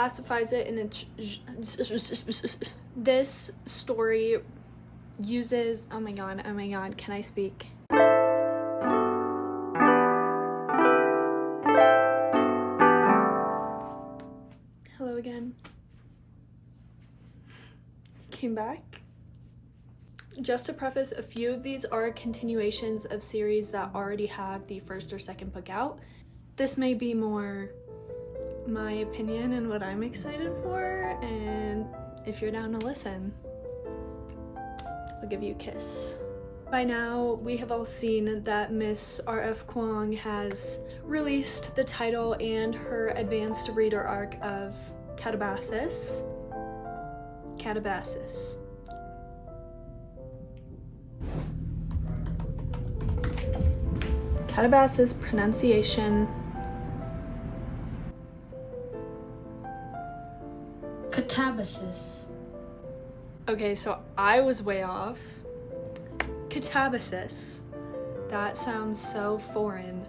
classifies it in a this story uses, oh my god, can I speak? Hello again. Came back. Just to preface, a few of these are continuations of series that already have the first or second book out. This may be more my opinion and what I'm excited for, and if you're down to listen, I'll give you a kiss. By now, we have all seen that Miss R.F. Kuang has released the title and her advanced reader arc of Katabasis. Katabasis pronunciation. Katabasis. Okay, so I was way off. Katabasis. That sounds so foreign.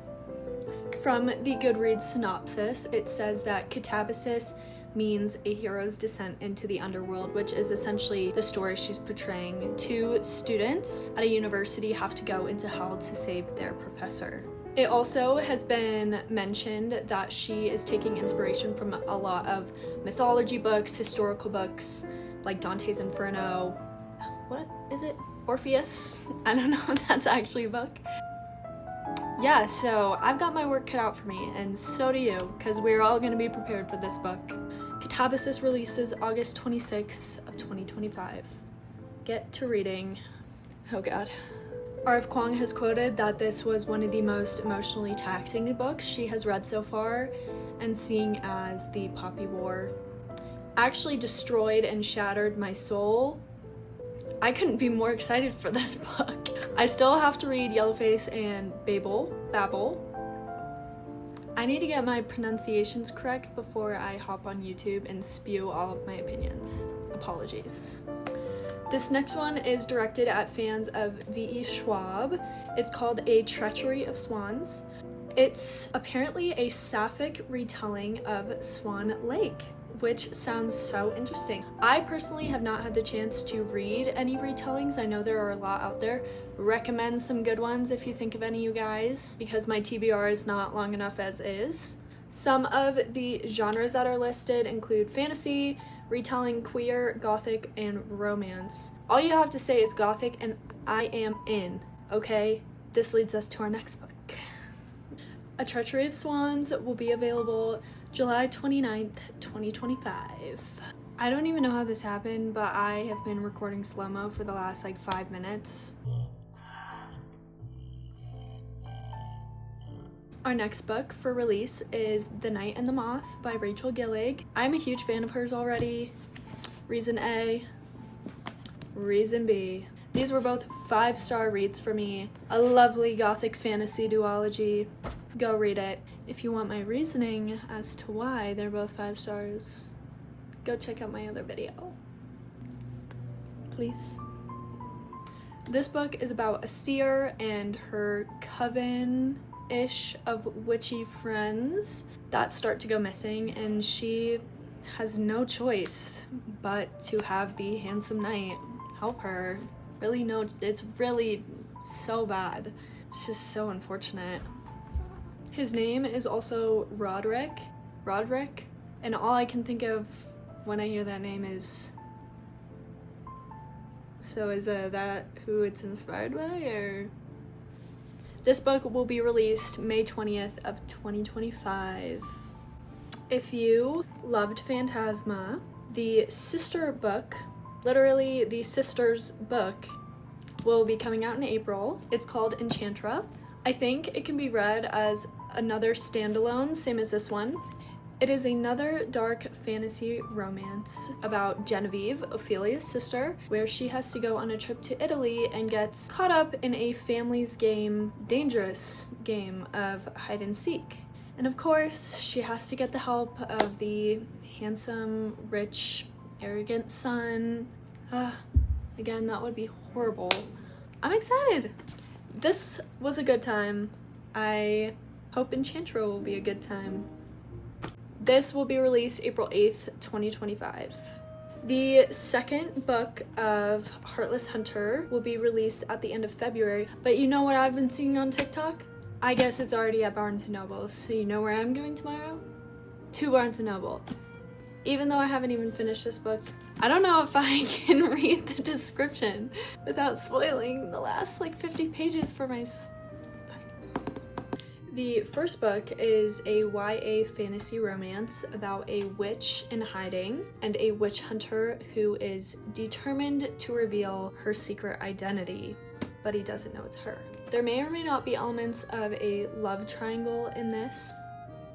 From the Goodreads synopsis, it says that Katabasis means a hero's descent into the underworld, which is essentially the story she's portraying. 2 students at a university have to go into hell to save their professor. It also has been mentioned that she is taking inspiration from a lot of mythology books, historical books, like Dante's Inferno. What is it? Orpheus? I don't know if that's actually a book. Yeah, so I've got my work cut out for me, and so do you, because we're all going to be prepared for this book. Katabasis releases August 26th of 2025. Get to reading. Oh god. R.F. Kuang has quoted that this was one of the most emotionally taxing books she has read so far, and seeing as the Poppy War actually destroyed and shattered my soul, I couldn't be more excited for this book. I still have to read Yellowface and Babel. I need to get my pronunciations correct before I hop on YouTube and spew all of my opinions. Apologies. This next one is directed at fans of V.E. Schwab. It's called A Treachery of Swans. It's apparently a sapphic retelling of Swan Lake, which sounds so interesting. I personally have not had the chance to read any retellings. I know there are a lot out there. Recommend some good ones if you think of any, you guys, because my TBR is not long enough as is. Some of the genres that are listed include fantasy, retelling, queer, gothic, and romance. All you have to say is gothic and I am in, okay? This leads us to our next book. A Treachery of Swans will be available July 29th, 2025. I don't even know how this happened, but I have been recording slow-mo for the last 5 minutes. Our next book for release is The Night and the Moth by Rachel Gillig. I'm a huge fan of hers already. Reason A, reason B. These were both 5-star reads for me. A lovely gothic fantasy duology. Go read it. If you want my reasoning as to why they're both 5 stars, go check out my other video. Please. This book is about a seer and her coven-ish of witchy friends that start to go missing, and she has no choice but to have the handsome knight help her. It's really so bad. It's just so unfortunate. His name is also Roderick, and all I can think of when I hear that name is, so is that who it's inspired by, or? This book will be released May 20th of 2025. If you loved Phantasma, the sister book, literally the sister's book, will be coming out in April. It's called Enchantra. I think it can be read as another standalone, same as this one. It is another dark fantasy romance about Genevieve, Ophelia's sister, where she has to go on a trip to Italy and gets caught up in a family's game, dangerous game of hide and seek. And of course, she has to get the help of the handsome, rich, arrogant son. Again, that would be horrible. I'm excited. This was a good time. I hope Enchantra will be a good time. This will be released April 8th, 2025. The second book of Heartless Hunter will be released at the end of February, but you know what I've been seeing on TikTok? I guess it's already at Barnes & Noble, so you know where I'm going tomorrow? To Barnes & Noble. Even though I haven't even finished this book, I don't know if I can read the description without spoiling the last like 50 pages for my... The first book is a YA fantasy romance about a witch in hiding and a witch hunter who is determined to reveal her secret identity, but he doesn't know it's her. There may or may not be elements of a love triangle in this.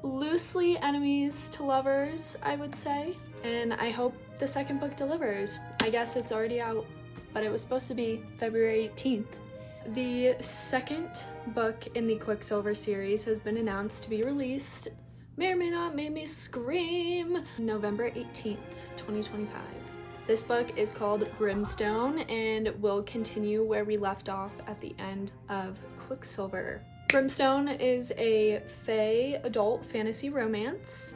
Loosely enemies to lovers, I would say, and I hope the second book delivers. I guess it's already out, but it was supposed to be February 18th. The second book in the Quicksilver series has been announced to be released, may or may not make me scream, November 18th, 2025. This book is called Brimstone and will continue where we left off at the end of Quicksilver. Brimstone is a fae adult fantasy romance.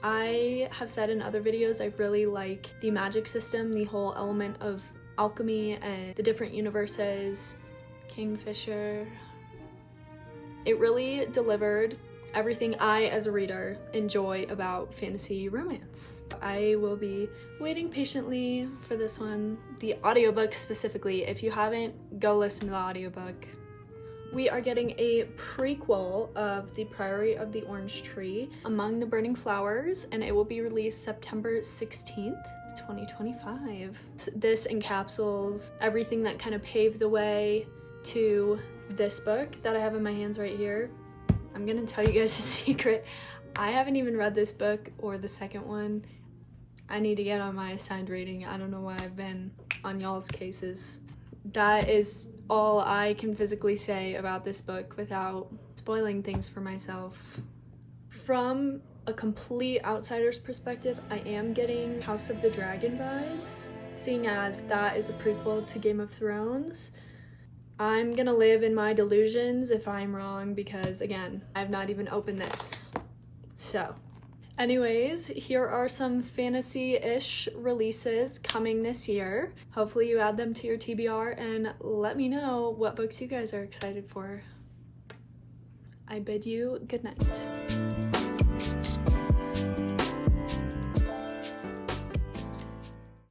I have said in other videos I really like the magic system, the whole element of alchemy and the different universes, Kingfisher. It really delivered everything I, as a reader, enjoy about fantasy romance. I will be waiting patiently for this one. The audiobook specifically, if you haven't, go listen to the audiobook. We are getting a prequel of The Priory of the Orange Tree, Among the Burning Flowers, and it will be released September 16th, 2025. This encapsulates everything that kind of paved the way to this book that I have in my hands right here. I'm gonna tell you guys a secret. I haven't even read this book or the second one. I need to get on my assigned reading. I don't know why I've been on y'all's cases. That is all I can physically say about this book without spoiling things for myself. From a complete outsider's perspective, I am getting House of the Dragon vibes, seeing as that is a prequel to Game of Thrones. I'm gonna live in my delusions if I'm wrong because, again, I've not even opened this. So, anyways, here are some fantasy-ish releases coming this year. Hopefully you add them to your TBR and let me know what books you guys are excited for. I bid you good night.